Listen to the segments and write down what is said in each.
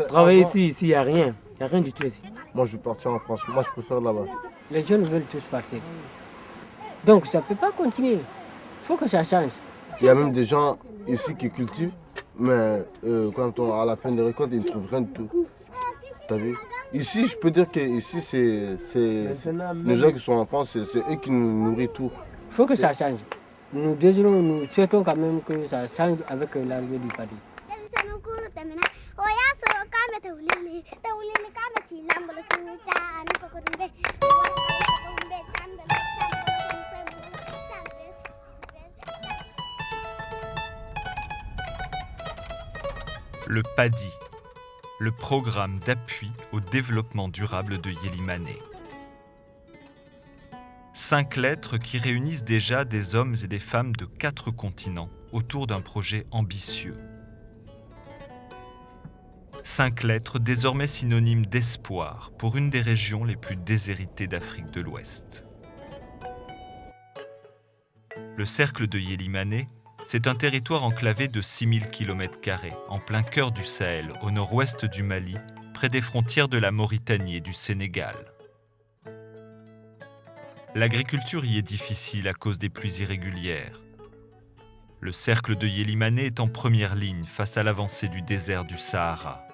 Travailler ici, il n'y a rien. Il n'y a rien du tout ici. Moi, je vais partir en France. Moi, je préfère là-bas. Les jeunes veulent tous partir. Donc, ça ne peut pas continuer. Il faut que ça change. Il y a même des gens ici qui cultivent, mais à la fin des récoltes, ils ne trouvent rien du tout. T'as vu? Ici, je peux dire que ici, c'est les gens qui sont en France, c'est eux qui nous nourrissent tout. Il faut que ça change. Nous désirons, nous souhaitons quand même que ça change avec l'arrivée du parti. Le PADI, le programme d'appui au développement durable de Yélimané. 5 lettres qui réunissent déjà des hommes et des femmes de 4 continents autour d'un projet ambitieux. 5 lettres désormais synonymes d'espoir pour une des régions les plus déshéritées d'Afrique de l'Ouest. Le cercle de Yélimané, c'est un territoire enclavé de 6000 km² en plein cœur du Sahel, au nord-ouest du Mali, près des frontières de la Mauritanie et du Sénégal. L'agriculture y est difficile à cause des pluies irrégulières. Le cercle de Yélimané est en première ligne face à l'avancée du désert du Sahara.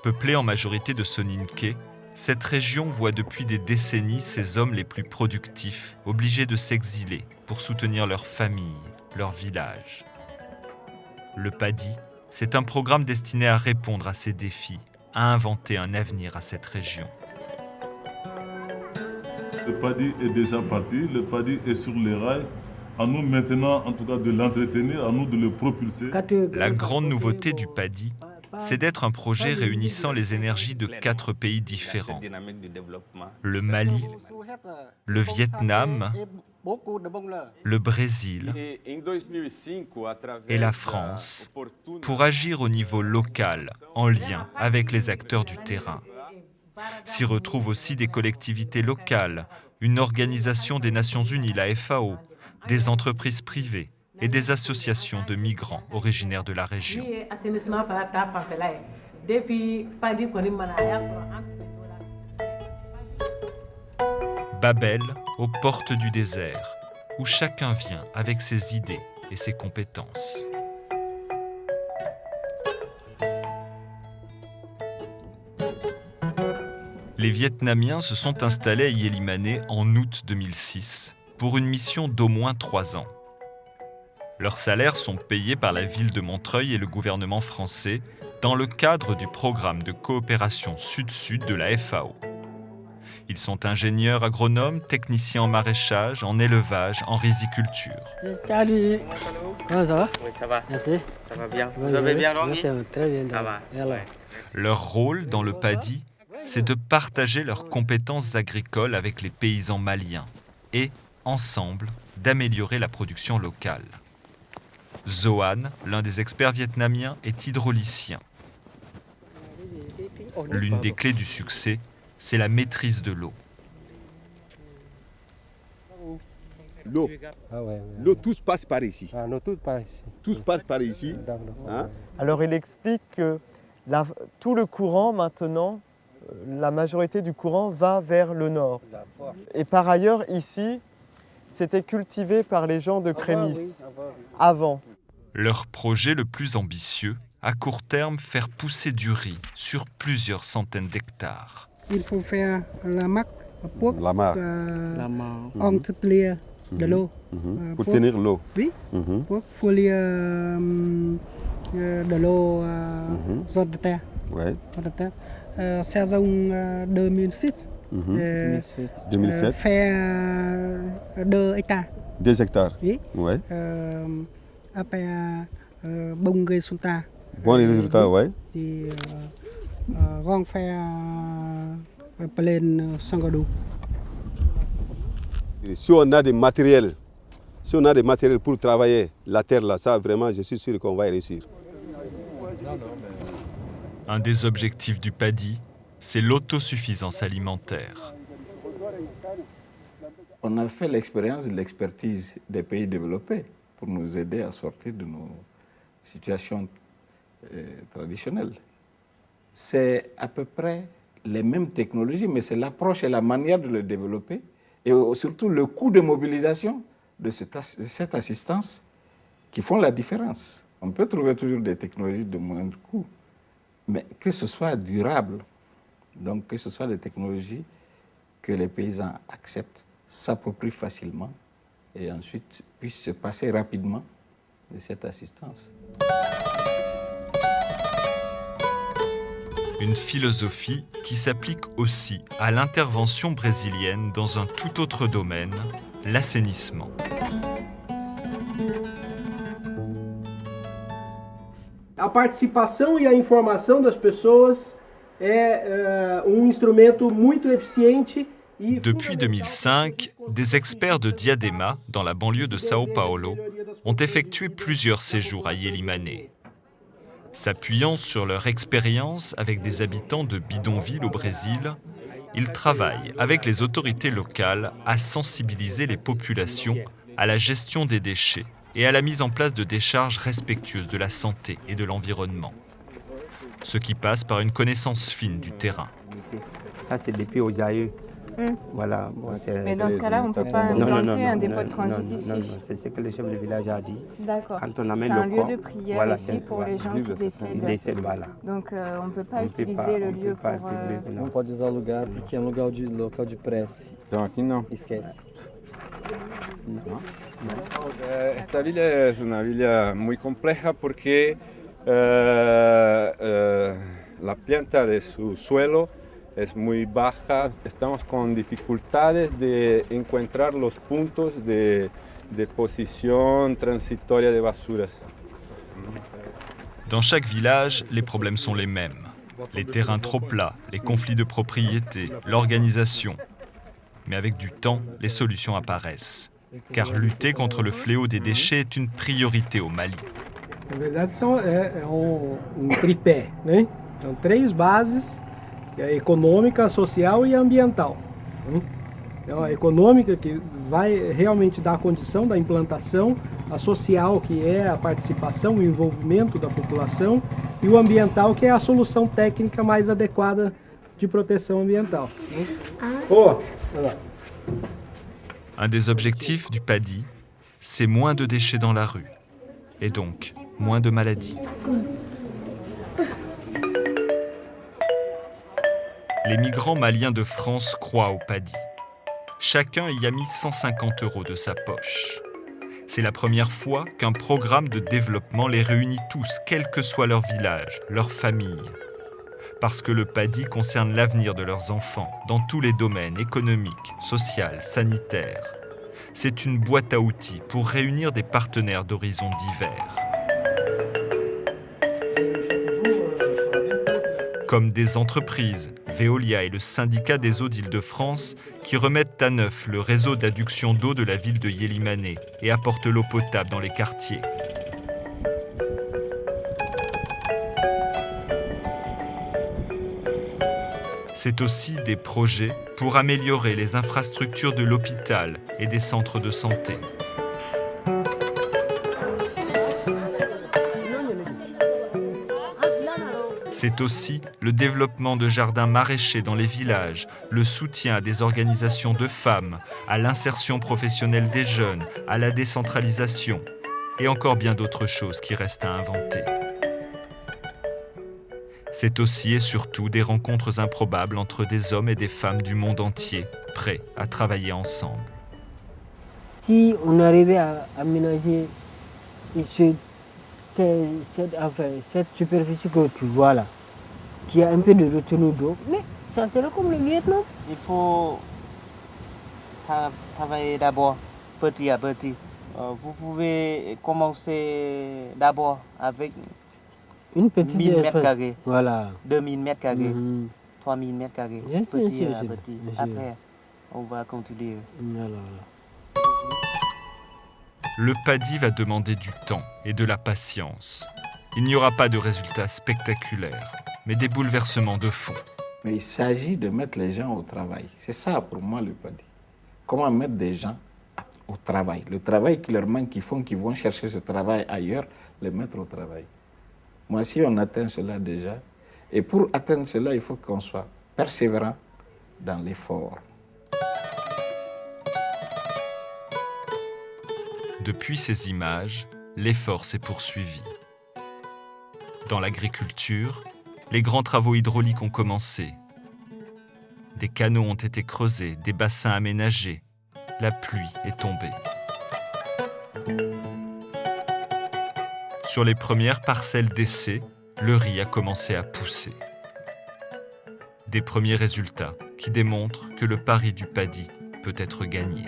Peuplée en majorité de Soninké, cette région voit depuis des décennies ses hommes les plus productifs obligés de s'exiler pour soutenir leur famille, leur village. Le PADI, c'est un programme destiné à répondre à ces défis, à inventer un avenir à cette région. Le PADI est déjà parti, le PADI est sur les rails. À nous maintenant, en tout cas, de l'entretenir, à nous de le propulser. La grande nouveauté du PADI, c'est d'être un projet réunissant les énergies de 4 pays différents. Le Mali, le Vietnam, le Brésil et la France, pour agir au niveau local, en lien avec les acteurs du terrain. S'y retrouvent aussi des collectivités locales, une organisation des Nations Unies, la FAO, des entreprises privées et des associations de migrants originaires de la région. Babel, aux portes du désert, où chacun vient avec ses idées et ses compétences. Les Vietnamiens se sont installés à Yélimané en août 2006 pour une mission d'au moins 3 ans. Leurs salaires sont payés par la ville de Montreuil et le gouvernement français dans le cadre du programme de coopération Sud-Sud de la FAO. Ils sont ingénieurs agronomes, techniciens en maraîchage, en élevage, en riziculture. Salut. Comment ça va? Oui, ça va. Merci. Ça va bien. Vous avez bien dormi? Merci, très bien. Ça va. Ouais. Leur rôle dans le PADI, c'est de partager leurs compétences agricoles avec les paysans maliens et, ensemble, d'améliorer la production locale. Zohan, l'un des experts vietnamiens, est hydraulicien. L'une des clés du succès, c'est la maîtrise de l'eau. L'eau. L'eau, tout passe par ici. Tout passe par ici. Hein? Alors il explique que tout le courant maintenant, la majorité du courant va vers le nord. Et par ailleurs, ici, c'était cultivé par les gens de Crémis avant. Leur projet le plus ambitieux, à court terme, faire pousser du riz sur plusieurs centaines d'hectares. Il faut faire la marque pour entretenir de l'eau. Pour tenir l'eau. Oui, pour fouiller de l'eau sur de terre. Ouais. Saison 2006. 2007. Faire 2 hectares. 2 hectares. Oui. Ouais. Après, bon résultat. Bon résultat, ouais. Thì gom faire plein Sangadou. Si on a des matériels, pour travailler la terre là, ça vraiment, je suis sûr qu'on va y réussir. Un des objectifs du PADI, c'est l'autosuffisance alimentaire. On a fait l'expérience de l'expertise des pays développés pour nous aider à sortir de nos situations traditionnel. C'est à peu près les mêmes technologies, mais c'est l'approche et la manière de le développer, et surtout le coût de mobilisation de cette assistance qui font la différence. On peut trouver toujours des technologies de moindre coût, mais que ce soit durable, donc que ce soit des technologies que les paysans acceptent, s'approprient facilement et ensuite puissent se passer rapidement de cette assistance. Une philosophie qui s'applique aussi à l'intervention brésilienne dans un tout autre domaine, l'assainissement. A participação e a informação das pessoas é instrumento muito eficiente. Depuis 2005, des experts de Diadema, dans la banlieue de Sao Paulo, ont effectué plusieurs séjours à Ielimane. S'appuyant sur leur expérience avec des habitants de bidonvilles au Brésil, ils travaillent avec les autorités locales à sensibiliser les populations à la gestion des déchets et à la mise en place de décharges respectueuses de la santé et de l'environnement. Ce qui passe par une connaissance fine du terrain. Ça, c'est depuis Ojaï. Voilà. Bon, mais dans ce cas-là, on ne peut pas implanter un dépôt de transit ici. Non, c'est ce que le chef de village a dit. D'accord. Quand on amène c'est un le lieu corps, de prière voilà, ici pour les gens qui décèdent. Ils décèdent, voilà. Donc on ne peut pas utiliser le lieu pour... Não pode usar o lugar porque é um local de prece. Então aqui não. Esquece. Esta villa es una villa muy compleja porque la planta de su suelo es muy baja. Estamos con dificultades de encontrar los puntos de posición transitoria de basuras. Dans chaque village, les problèmes sont les mêmes. Les terrains trop plats, les conflits de propriété, l'organisation. Mais avec du temps, les solutions apparaissent. Car lutter contre le fléau des déchets est une priorité au Mali. Na verdade, tripé, né? São 3 bases, a econômica, a social e a ambiental. Então, a econômica, que vai realmente dar a condição da implantação, a social, que é a participação, o envolvimento da população, e o ambiental, que é a solução técnica mais adequada de proteção ambiental. Un des objectifs du PADI, c'est moins de déchets dans la rue, et donc moins de maladies. Les migrants maliens de France croient au PADI. Chacun y a mis 150 € de sa poche. C'est la première fois qu'un programme de développement les réunit tous, quel que soit leur village, leur famille. Parce que le PADI concerne l'avenir de leurs enfants dans tous les domaines économiques, sociaux, sanitaires. C'est une boîte à outils pour réunir des partenaires d'horizons divers. Comme des entreprises, Veolia et le syndicat des eaux d'Île-de-France qui remettent à neuf le réseau d'adduction d'eau de la ville de Ielimane et apportent l'eau potable dans les quartiers. C'est aussi des projets pour améliorer les infrastructures de l'hôpital et des centres de santé. C'est aussi le développement de jardins maraîchers dans les villages, le soutien à des organisations de femmes, à l'insertion professionnelle des jeunes, à la décentralisation et encore bien d'autres choses qui restent à inventer. C'est aussi et surtout des rencontres improbables entre des hommes et des femmes du monde entier, prêts à travailler ensemble. Si on arrivait à aménager cette superficie que tu vois là, qui a un peu de retenue d'eau, mais ça serait comme le Vietnam. Il faut travailler d'abord petit à petit. Vous pouvez commencer d'abord avec une petite 1000 mètres carrés, voilà. 2000 mètres carrés, 3000 mètres carrés, petit à petit. Après, on va continuer. Voilà. Le PADI va demander du temps et de la patience. Il n'y aura pas de résultats spectaculaires, mais des bouleversements de fond. Mais il s'agit de mettre les gens au travail. C'est ça pour moi le PADI. Comment mettre des gens au travail. Le travail qui leur manque, qu'ils vont chercher ce travail ailleurs, les mettre au travail. Moi, si on atteint cela déjà, et pour atteindre cela, il faut qu'on soit persévérant dans l'effort. Depuis ces images, l'effort s'est poursuivi. Dans l'agriculture, les grands travaux hydrauliques ont commencé. Des canaux ont été creusés, des bassins aménagés. La pluie est tombée. Sur les premières parcelles d'essai, le riz a commencé à pousser. Des premiers résultats qui démontrent que le pari du paddy peut être gagné.